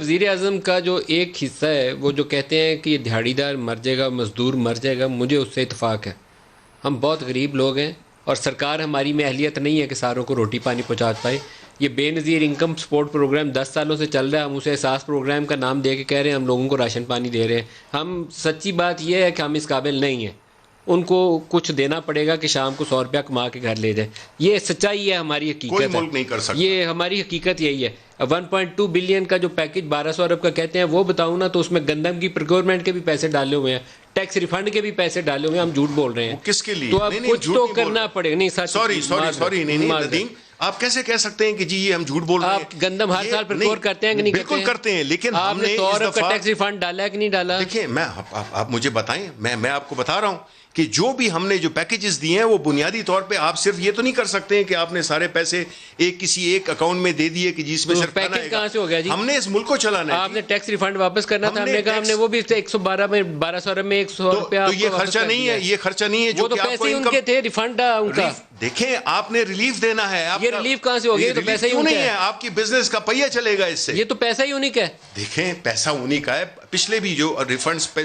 وزیر اعظم کا جو ایک حصہ ہے وہ جو کہتے ہیں کہ یہ دہاڑی دار مر جائے گا، مزدور مر جائے گا، مجھے اس سے اتفاق ہے. ہم بہت غریب لوگ ہیں اور سرکار ہماری میں اہلیت نہیں ہے کہ ساروں کو روٹی پانی پہنچا پائے. یہ بے نظیر انکم سپورٹ پروگرام 10 سالوں سے چل رہا ہے. ہم اسے احساس پروگرام کا نام دے کے کہہ رہے ہیں ہم لوگوں کو راشن پانی دے رہے ہیں. ہم سچی بات یہ ہے کہ ہم اس قابل نہیں ہیں. ان کو کچھ دینا پڑے گا کہ شام کو 100 روپیہ کما کے گھر لے جائیں. یہ سچائی ہے، ہماری حقیقت کوئی ہے. ملک نہیں کر سکتا. یہ ہماری حقیقت یہی ہے. 1.2 بلین کا جو پیکج 1200 ارب کا کہتے ہیں وہ بتاؤں نا تو اس میں گندم کی پروکیورمنٹ کے بھی پیسے ڈالے ہوئے ہیں، ٹیکس ریفنڈ کے بھی پیسے ڈالے ہوئے ہیں. ہم جھوٹ بول رہے ہیں. وہ کس کے لیے؟ تو اب کچھ تو کرنا پڑے گا. نہیں سچ، سوری نہیں ندیم، آپ کیسے کہہ سکتے ہیں کہ جی یہ ہم جھوٹ بول رہے ہیں؟ آپ گندم ہر سال پروکیور کرتے ہیں کہ نہیں؟ بالکل کرتے ہیں، لیکن آپ ہم نے نے 100 اس ارب کا دفعہ ٹیکس ریفنڈ ڈالا ہے کہ نہیں ڈالا؟ دیکھیں آپ مجھے بتائیں، میں آپ کو بتا رہا ہوں کہ جو بھی ہم نے جو پیکیجز دیے ہیں وہ بنیادی طور پہ آپ صرف یہ تو نہیں کر سکتے ہیں کہ آپ نے سارے پیسے کسی ایک اکاؤنٹ میں دے دیے کہ جس میں صرف پیکج کہاں سے ہو گیا جی؟ ہم نے اس ملک کو چلانا ہے. آپ نے ٹیکس ریفنڈ واپس کرنا تھا. ہم نے کہا ہم نے وہ بھی 112 میں 1200 ارب میں 100 روپیہ. تو یہ خرچہ نہیں ہے، یہ خرچہ نہیں ہے وہ تو پیسے ان کے تھے، ریفنڈ ان کا. دیکھیں آپ نے ریلیف دینا ہے. یہ ریلیف کہاں سے ہو گیا؟ تو پیسہ ہی نہیں ہے، آپ کی بزنس کا پہیہ چلے گا اس سے. یہ تو پیسہ ہی انہیں کا ہے. دیکھیں پیسہ انہیں کا ہے. پچھلے بھی جو ریفنڈز پہ